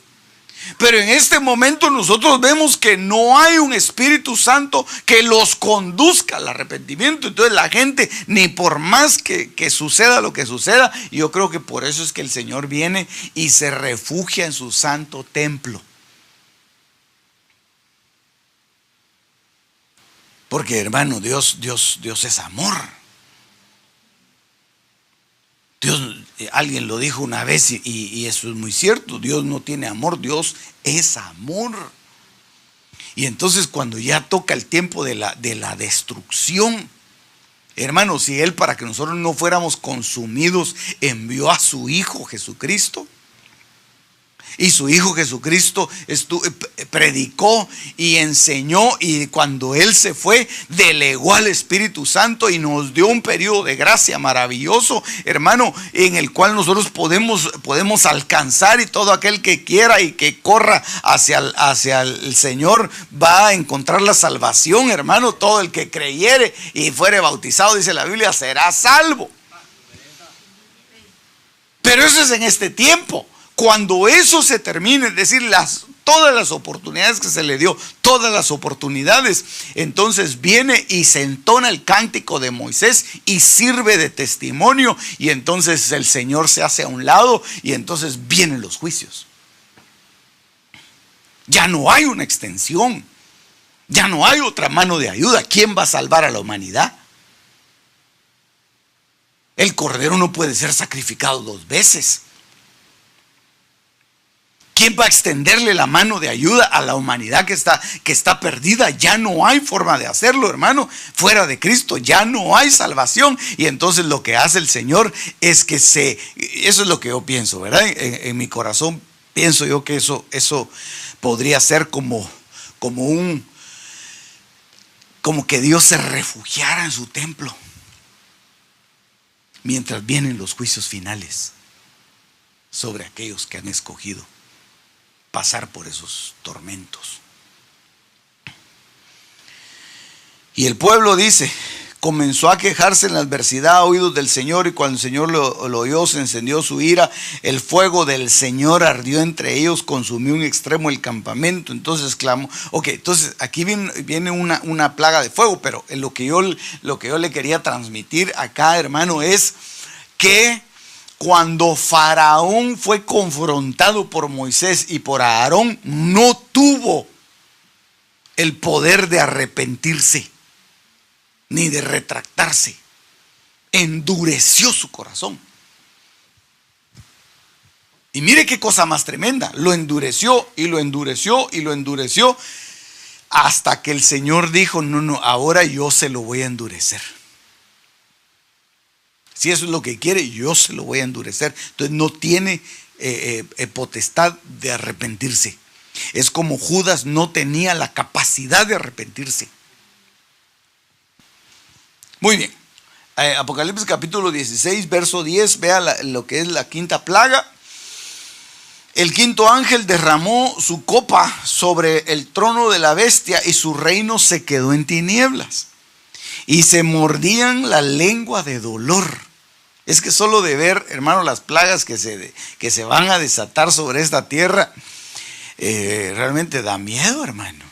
[SPEAKER 1] Pero en este momento nosotros vemos que no hay un Espíritu Santo que los conduzca al arrepentimiento. Entonces la gente, ni por más que suceda lo que suceda, yo creo que por eso es que el Señor viene y se refugia en su santo templo. Porque, hermano, Dios es amor. Dios, alguien lo dijo una vez y eso es muy cierto. Dios no tiene amor, Dios es amor. Y entonces cuando ya toca el tiempo de la destrucción, hermanos, si Él, para que nosotros no fuéramos consumidos, envió a su Hijo Jesucristo, y su Hijo Jesucristo predicó y enseñó, y cuando Él se fue, delegó al Espíritu Santo y nos dio un periodo de gracia maravilloso, hermano, en el cual nosotros podemos alcanzar, y todo aquel que quiera y que corra hacia el Señor va a encontrar la salvación, hermano. Todo el que creyere y fuere bautizado, dice la Biblia, será salvo. Pero eso es en este tiempo. Cuando eso se termine, es decir, todas las oportunidades que se le dio, todas las oportunidades, entonces viene y se entona el cántico de Moisés y sirve de testimonio, y entonces el Señor se hace a un lado y entonces vienen los juicios. Ya no hay una extensión, ya no hay otra mano de ayuda. ¿Quién va a salvar a la humanidad? El cordero no puede ser sacrificado 2 veces. ¿Quién va a extenderle la mano de ayuda a la humanidad que está perdida? Ya no hay forma de hacerlo, hermano. Fuera de Cristo ya no hay salvación. Y entonces lo que hace el Señor es que eso es lo que yo pienso, ¿verdad? En mi corazón pienso yo que eso podría ser como que Dios se refugiara en su templo mientras vienen los juicios finales sobre aquellos que han escogido pasar por esos tormentos. Y el pueblo, dice, comenzó a quejarse en la adversidad a oídos del Señor, y cuando el Señor lo oyó, se encendió su ira. El fuego del Señor ardió entre ellos, consumió un extremo el campamento. Entonces clamó. Entonces aquí viene una plaga de fuego, pero lo que yo le quería transmitir acá, hermano, es que cuando Faraón fue confrontado por Moisés y por Aarón, no tuvo el poder de arrepentirse ni de retractarse. Endureció su corazón. Y mire qué cosa más tremenda. Lo endureció y lo endureció y lo endureció, hasta que el Señor dijo: no, ahora yo se lo voy a endurecer. Si eso es lo que quiere, yo se lo voy a endurecer. Entonces no tiene potestad de arrepentirse. Es como Judas no tenía la capacidad de arrepentirse. Muy bien. Apocalipsis capítulo 16, verso 10. Vea lo que es la quinta plaga. El quinto ángel derramó su copa sobre el trono de la bestia, y su reino se quedó en tinieblas. Y se mordían la lengua de dolor. Es que solo de ver, hermano, las plagas que se van a desatar sobre esta tierra, realmente da miedo, hermano.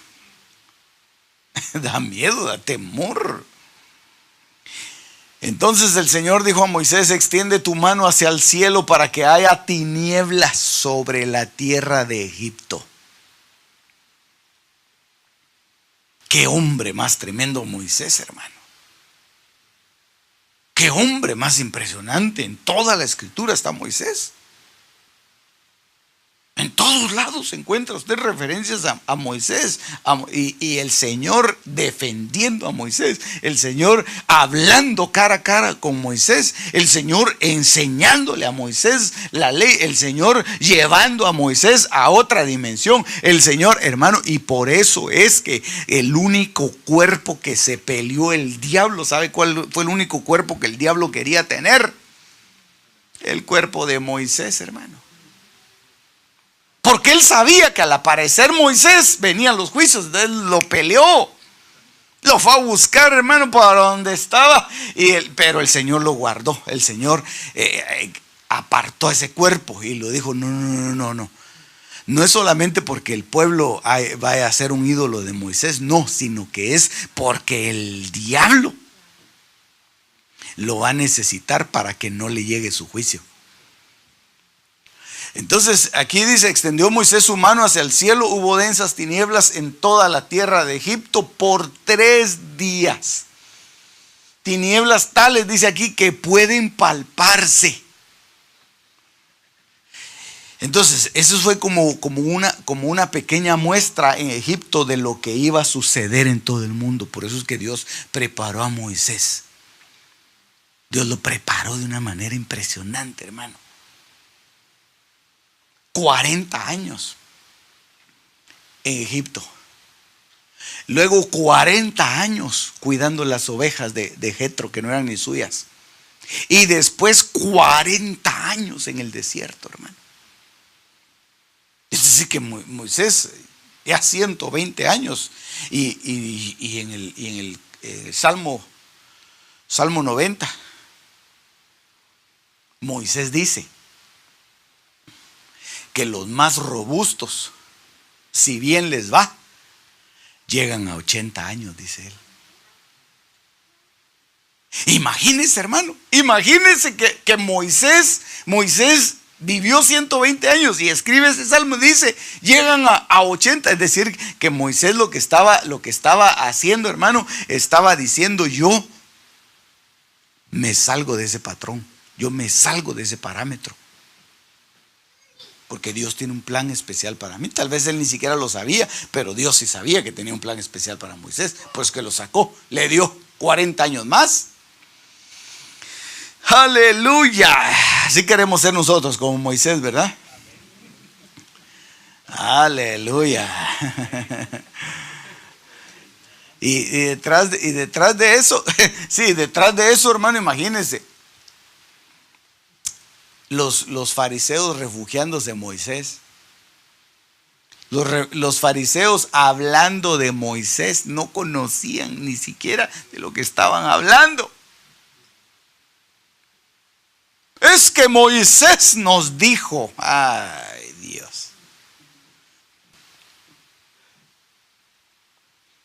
[SPEAKER 1] Da miedo, da temor. Entonces el Señor dijo a Moisés: extiende tu mano hacia el cielo para que haya tinieblas sobre la tierra de Egipto. Qué hombre más tremendo Moisés, hermano. Qué hombre más impresionante. En toda la escritura está Moisés. En todos lados encuentra usted referencias a Moisés, y el Señor defendiendo a Moisés, el Señor hablando cara a cara con Moisés, el Señor enseñándole a Moisés la ley, el Señor llevando a Moisés a otra dimensión, el Señor, hermano. Y por eso es que el único cuerpo que se peleó el diablo, ¿sabe cuál fue el único cuerpo que el diablo quería tener? El cuerpo de Moisés, hermano. Porque él sabía que al aparecer Moisés venían los juicios. Entonces lo peleó, lo fue a buscar, hermano, para donde estaba. Pero el Señor lo guardó. El Señor apartó ese cuerpo y lo dijo: no. No es solamente porque el pueblo vaya a ser un ídolo de Moisés, no, sino que es porque el diablo lo va a necesitar para que no le llegue su juicio. Entonces aquí dice: extendió Moisés su mano hacia el cielo, hubo densas tinieblas en toda la tierra de Egipto por 3 días. Tinieblas tales, dice aquí, que pueden palparse. Entonces, eso fue como una pequeña muestra en Egipto de lo que iba a suceder en todo el mundo. Por eso es que Dios preparó a Moisés. Dios lo preparó de una manera impresionante, hermano. 40 años en Egipto. Luego 40 años cuidando las ovejas de Jetro, que no eran ni suyas. Y después 40 años en el desierto, hermano. Es decir, que Moisés ya 120 años. Y en el Salmo 90, Moisés dice que los más robustos, si bien les va, llegan a 80 años, dice él. Imagínense, hermano, imagínense que Moisés vivió 120 años y escribe ese salmo y dice, llegan a 80. Es decir, que Moisés lo que estaba haciendo, hermano, estaba diciendo, yo me salgo de ese patrón, yo me salgo de ese parámetro. Porque Dios tiene un plan especial para mí. Tal vez él ni siquiera lo sabía, pero Dios sí sabía que tenía un plan especial para Moisés. Pues que lo sacó, le dio 40 años más. Aleluya. Así queremos ser nosotros como Moisés, ¿verdad? Aleluya. Y detrás de eso, sí, detrás de eso, hermano, imagínense. Los fariseos refugiándose en Moisés. Los fariseos hablando de Moisés no conocían ni siquiera de lo que estaban hablando. Es que Moisés nos dijo, ay Dios.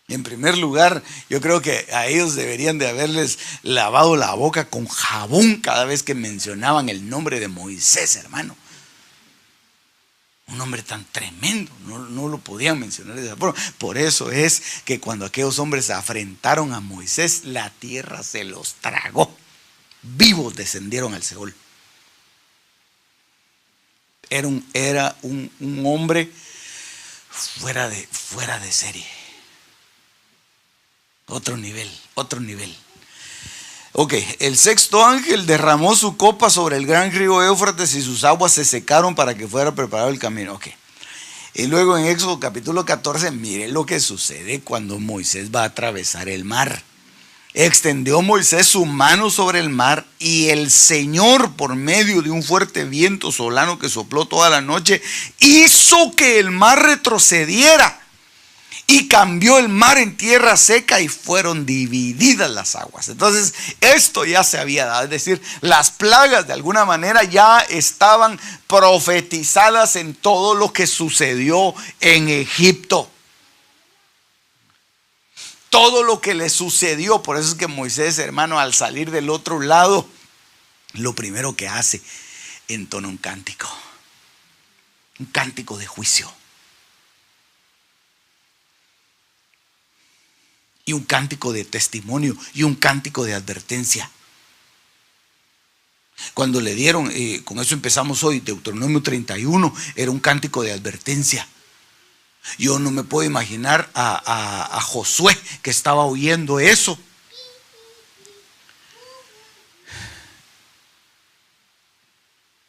[SPEAKER 1] En primer lugar, yo creo que a ellos deberían de haberles lavado la boca con jabón cada vez que mencionaban el nombre de Moisés, hermano. Un hombre tan tremendo, no lo podían mencionar de esa forma. Por eso es que cuando aquellos hombres afrentaron a Moisés, la tierra se los tragó. Vivos descendieron al Seol. Era un hombre fuera de serie. Otro nivel. Ok, el sexto ángel derramó su copa sobre el gran río Éufrates y sus aguas se secaron para que fuera preparado el camino. Ok. Y luego en Éxodo capítulo 14, mire lo que sucede cuando Moisés va a atravesar el mar. Extendió Moisés su mano sobre el mar y el Señor, por medio de un fuerte viento solano que sopló toda la noche, hizo que el mar retrocediera. Y cambió el mar en tierra seca y fueron divididas las aguas. Entonces esto ya se había dado. Es decir, las plagas de alguna manera ya estaban profetizadas en todo lo que sucedió en Egipto. Todo lo que le sucedió. Por eso es que Moisés, hermano, al salir del otro lado, lo primero que hace, entona un cántico. Un cántico de juicio. Y un cántico de testimonio y un cántico de advertencia. Cuando le dieron, con eso empezamos hoy, Deuteronomio 31, era un cántico de advertencia. Yo no me puedo imaginar a Josué que estaba oyendo eso.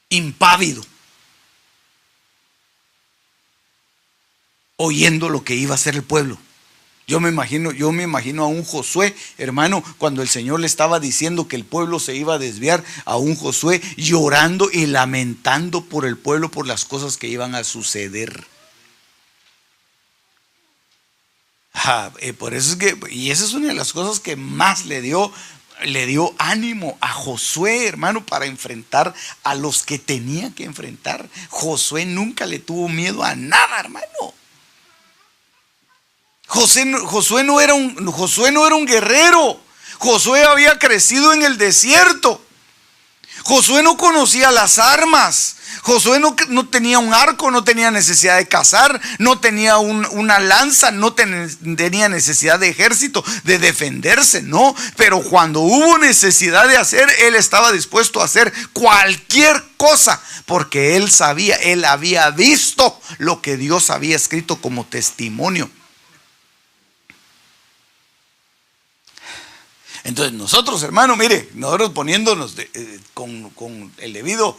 [SPEAKER 1] Impávido. Oyendo lo que iba a hacer el pueblo. Yo me imagino a un Josué, hermano, cuando el Señor le estaba diciendo que el pueblo se iba a desviar, a un Josué llorando y lamentando por el pueblo, por las cosas que iban a suceder. Por eso es que, y esa es una de las cosas que más le dio ánimo a Josué, hermano, para enfrentar a los que tenía que enfrentar. Josué nunca le tuvo miedo a nada, hermano. Josué no era un guerrero. Josué había crecido en el desierto. Josué no conocía las armas. Josué no tenía un arco, no tenía necesidad de cazar, no tenía una lanza, no tenía necesidad de ejército, de defenderse, no. Pero cuando hubo necesidad de hacer, él estaba dispuesto a hacer cualquier cosa, porque él sabía, él había visto lo que Dios había escrito como testimonio. Entonces nosotros, hermano, mire, nosotros poniéndonos con el debido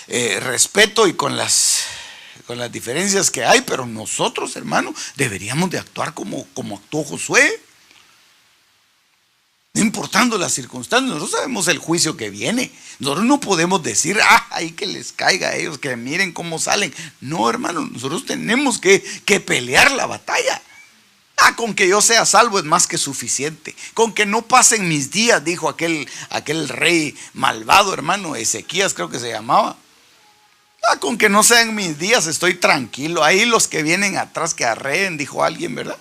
[SPEAKER 1] respeto y con las diferencias que hay, pero nosotros, hermano, deberíamos de actuar como actuó Josué, no importando las circunstancias. Nosotros sabemos el juicio que viene. Nosotros no podemos decir, ahí que les caiga a ellos, que miren cómo salen. No, hermano, nosotros tenemos que pelear la batalla. Con que yo sea salvo es más que suficiente. Con que no pasen mis días, dijo aquel rey malvado, hermano, Ezequías creo que se llamaba. Con que no sean mis días estoy tranquilo. Ahí los que vienen atrás que arreen, dijo alguien, ¿verdad?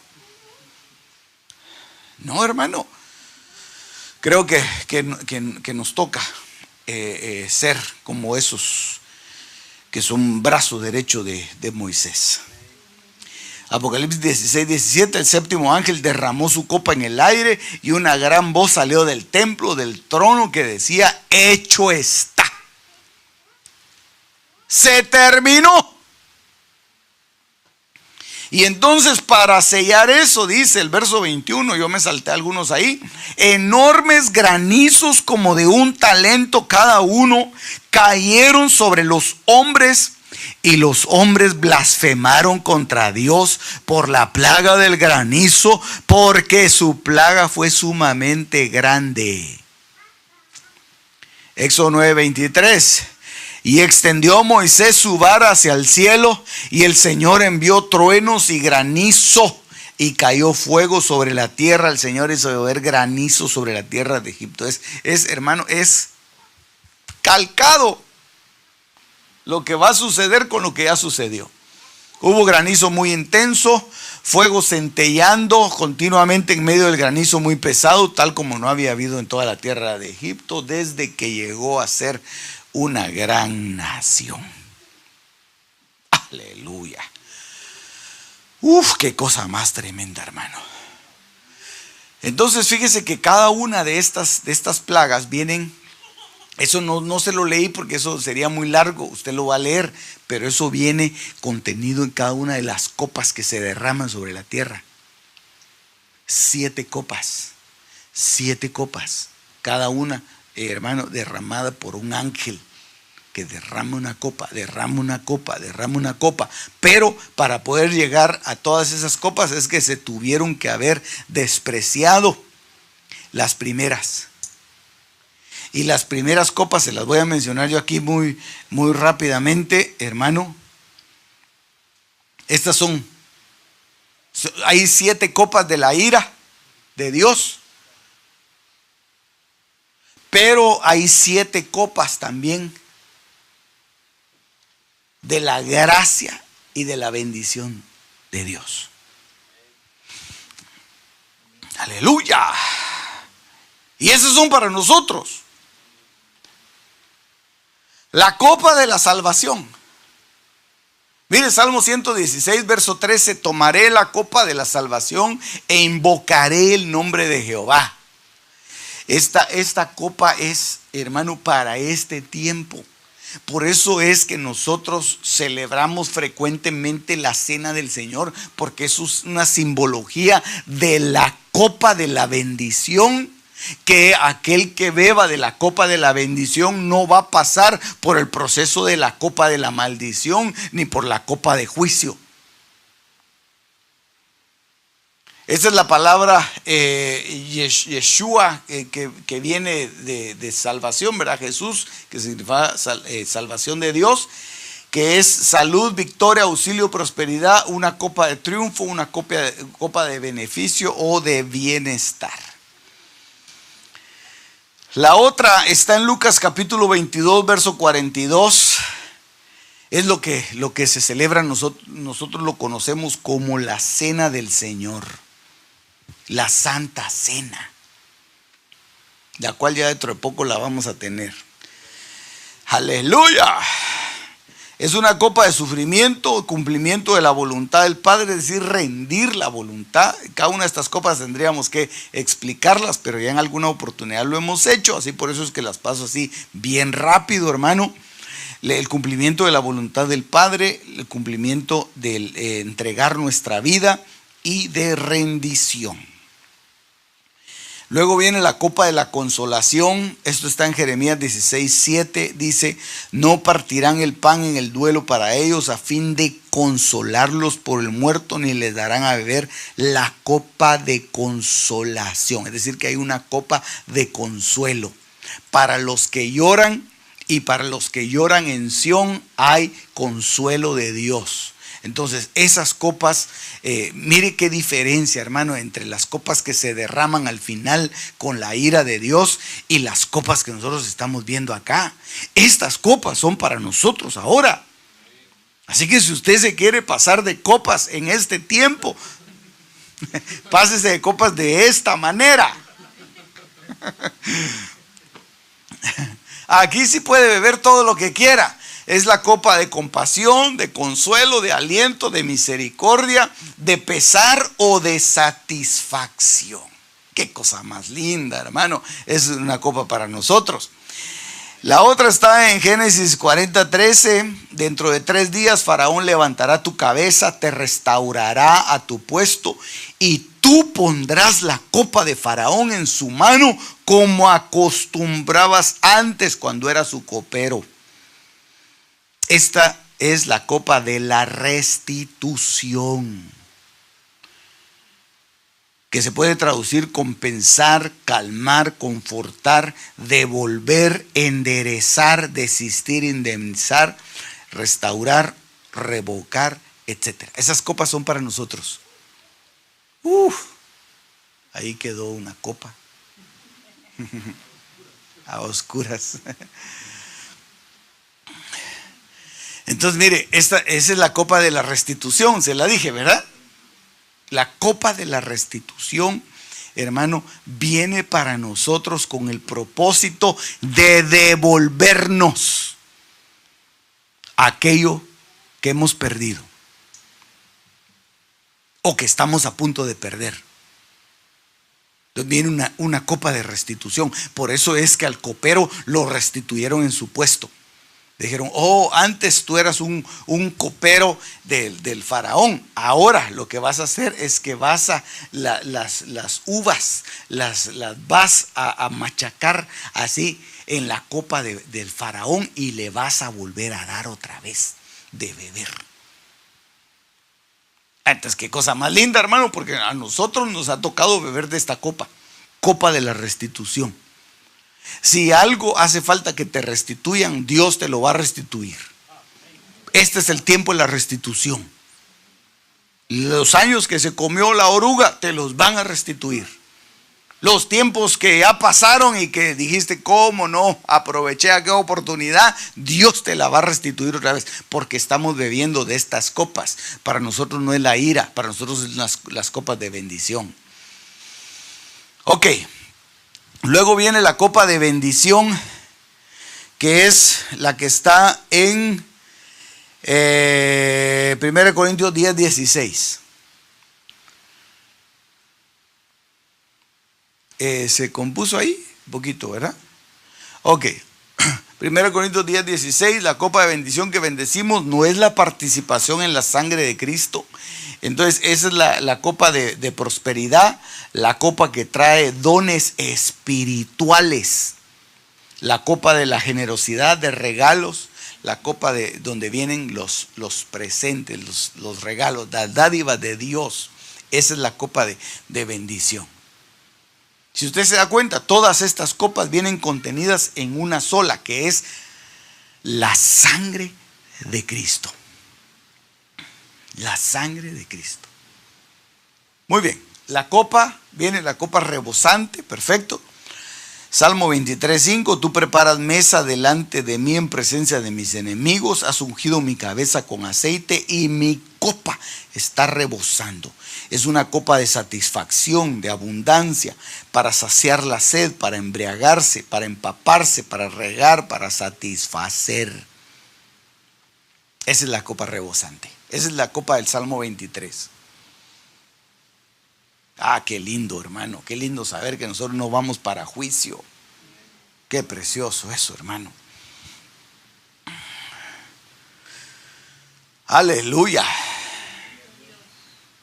[SPEAKER 1] No, hermano. Creo que nos toca ser como esos que son brazo derecho de Moisés. Apocalipsis 16, 17, el séptimo ángel derramó su copa en el aire y una gran voz salió del templo, del trono, que decía: hecho está. Se terminó. Y entonces, para sellar eso, dice el verso 21, yo me salté algunos ahí: enormes granizos como de un talento cada uno cayeron sobre los hombres, y los hombres blasfemaron contra Dios por la plaga del granizo, porque su plaga fue sumamente grande. Éxodo 9:23. Y extendió Moisés su vara hacia el cielo, y el Señor envió truenos y granizo, y cayó fuego sobre la tierra. El Señor hizo llover granizo sobre la tierra de Egipto. Hermano, es calcado lo que va a suceder con lo que ya sucedió. Hubo granizo muy intenso, fuego centelleando continuamente en medio del granizo muy pesado, tal como no había habido en toda la tierra de Egipto desde que llegó a ser una gran nación. Aleluya. Qué cosa más tremenda, hermano. Entonces fíjese que cada una de estas plagas vienen. Eso no se lo leí porque eso sería muy largo, usted lo va a leer, pero eso viene contenido en cada una de las copas que se derraman sobre la tierra. 7 copas, cada una, hermano, derramada por un ángel que derrama una copa. Pero para poder llegar a todas esas copas es que se tuvieron que haber despreciado las primeras. Y las primeras copas se las voy a mencionar yo aquí muy rápidamente, hermano. Estas hay 7 copas de la ira de Dios. Pero hay 7 copas también de la gracia y de la bendición de Dios. Aleluya. Y esos son para nosotros. La copa de la salvación. Mire, Salmo 116, verso 13: tomaré la copa de la salvación e invocaré el nombre de Jehová. Esta copa es, hermano, para este tiempo. Por eso es que nosotros celebramos frecuentemente la cena del Señor, porque eso es una simbología de la copa de la bendición, que aquel que beba de la copa de la bendición no va a pasar por el proceso de la copa de la maldición ni por la copa de juicio. Esa es la palabra Yeshua, que viene de salvación, ¿verdad? Jesús, que significa salvación de Dios, que es salud, victoria, auxilio, prosperidad, una copa de triunfo, una copa de beneficio o de bienestar. La otra está en Lucas capítulo 22, verso 42. Es lo que se celebra, nosotros lo conocemos como la cena del Señor, la Santa Cena, la cual ya dentro de poco la vamos a tener. Aleluya. Es una copa de sufrimiento, cumplimiento de la voluntad del Padre, es decir, rendir la voluntad. Cada una de estas copas tendríamos que explicarlas, pero ya en alguna oportunidad lo hemos hecho, así por eso es que las paso así bien rápido, hermano. El cumplimiento de la voluntad del Padre, el cumplimiento de entregar nuestra vida y de rendición. Luego viene la copa de la consolación. Esto está en Jeremías 16:7. Dice: no partirán el pan en el duelo para ellos a fin de consolarlos por el muerto, ni les darán a beber la copa de consolación. Es decir, que hay una copa de consuelo. Para los que lloran y para los que lloran en Sión hay consuelo de Dios. Entonces esas copas, mire qué diferencia, hermano, entre las copas que se derraman al final con la ira de Dios y las copas que nosotros estamos viendo acá. Estas copas son para nosotros ahora. Así que si usted se quiere pasar de copas en este tiempo, pásese de copas de esta manera. Aquí sí puede beber todo lo que quiera. Es la copa de compasión, de consuelo, de aliento, de misericordia, de pesar o de satisfacción. Qué cosa más linda, hermano. Es una copa para nosotros. La otra está en Génesis 40:13. Dentro de 3 días Faraón levantará tu cabeza, te restaurará a tu puesto y tú pondrás la copa de Faraón en su mano como acostumbrabas antes cuando era su copero. Esta es la copa de la restitución, que se puede traducir compensar, calmar, confortar, devolver, enderezar, desistir, indemnizar, restaurar, revocar, etc. Esas copas son para nosotros. Ahí quedó una copa a oscuras. Entonces, mire, esa es la copa de la restitución, se la dije, ¿verdad? La copa de la restitución, hermano, viene para nosotros con el propósito de devolvernos aquello que hemos perdido o que estamos a punto de perder. Entonces viene una copa de restitución. Por eso es que al copero lo restituyeron en su puesto. Dijeron: antes tú eras un copero del faraón. Ahora lo que vas a hacer es que vas a las uvas las vas a machacar así en la copa del faraón y le vas a volver a dar otra vez de beber. Entonces, qué cosa más linda, hermano, porque a nosotros nos ha tocado beber de esta copa de la restitución. Si algo hace falta que te restituyan, Dios te lo va a restituir. Este es el tiempo de la restitución. Los años que se comió la oruga te los van a restituir. Los tiempos que ya pasaron y que dijiste: ¿cómo no aproveché aquella oportunidad? Dios te la va a restituir otra vez, porque estamos bebiendo de estas copas. Para nosotros no es la ira, para nosotros es las copas de bendición. Ok. Luego viene la copa de bendición, que es la que está en 1 Corintios 10:16. Se compuso ahí un poquito, ¿verdad? Ok. 1 Corintios 10:16, la copa de bendición que bendecimos no es la participación en la sangre de Cristo. Entonces esa es la copa de prosperidad, la copa que trae dones espirituales, la copa de la generosidad, de regalos, la copa de donde vienen los presentes, los regalos, las dádivas de Dios. Esa es la copa de bendición. Si usted se da cuenta, todas estas copas vienen contenidas en una sola, que es la sangre de Cristo. La sangre de Cristo. Muy bien, viene la copa rebosante, perfecto. Salmo 23:5, tú preparas mesa delante de mí en presencia de mis enemigos, has ungido mi cabeza con aceite y mi copa está rebosando. Es una copa de satisfacción, de abundancia, para saciar la sed, para embriagarse, para empaparse, para regar, para satisfacer. Esa es la copa rebosante. Esa es la copa del Salmo 23. Ah, qué lindo, hermano. Qué lindo saber que nosotros no vamos para juicio. Qué precioso eso, hermano. Aleluya.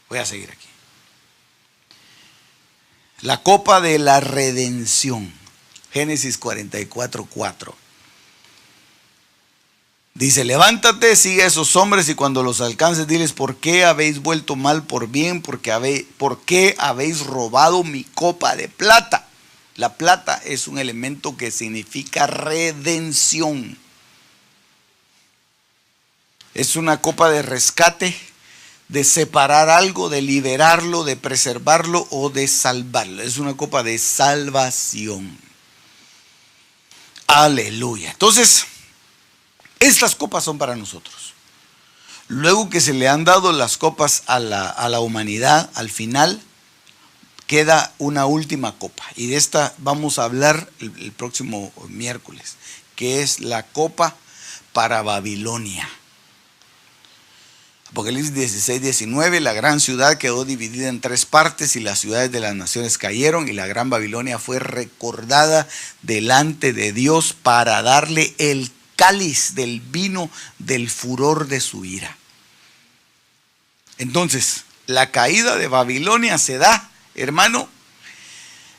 [SPEAKER 1] Voy a seguir aquí. La copa de la redención. Génesis 44:4. Dice: levántate, sigue a esos hombres y cuando los alcances diles: ¿por qué habéis vuelto mal por bien? ¿Por qué habéis robado mi copa de plata? La plata es un elemento que significa redención. Es una copa de rescate, de separar algo, de liberarlo, de preservarlo o de salvarlo. Es una copa de salvación. Aleluya. Entonces, estas copas son para nosotros. Luego que se le han dado las copas a la humanidad, al final queda una última copa. Y de esta vamos a hablar el próximo miércoles, que es la copa para Babilonia. Apocalipsis 16:19, la gran ciudad quedó dividida en 3 partes y las ciudades de las naciones cayeron y la gran Babilonia fue recordada delante de Dios para darle el cáliz del vino del furor de su ira. Entonces, la caída de Babilonia se da, hermano,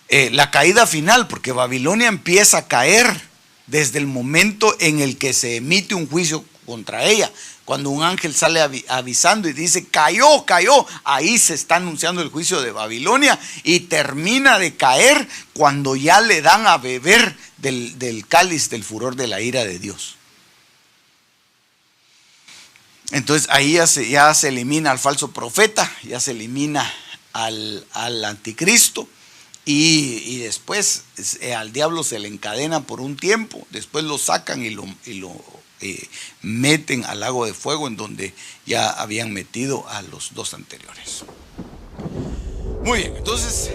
[SPEAKER 1] la caída final, porque Babilonia empieza a caer desde el momento en el que se emite un juicio contra ella. Cuando un ángel sale avisando y dice: cayó, cayó, ahí se está anunciando el juicio de Babilonia, y termina de caer cuando ya le dan a beber del cáliz del furor de la ira de Dios. Entonces ahí ya se elimina al falso profeta, ya se elimina al anticristo, y después al diablo se le encadena por un tiempo, después lo sacan y lo meten al lago de fuego, en donde ya habían metido a los 2 anteriores. Muy bien, entonces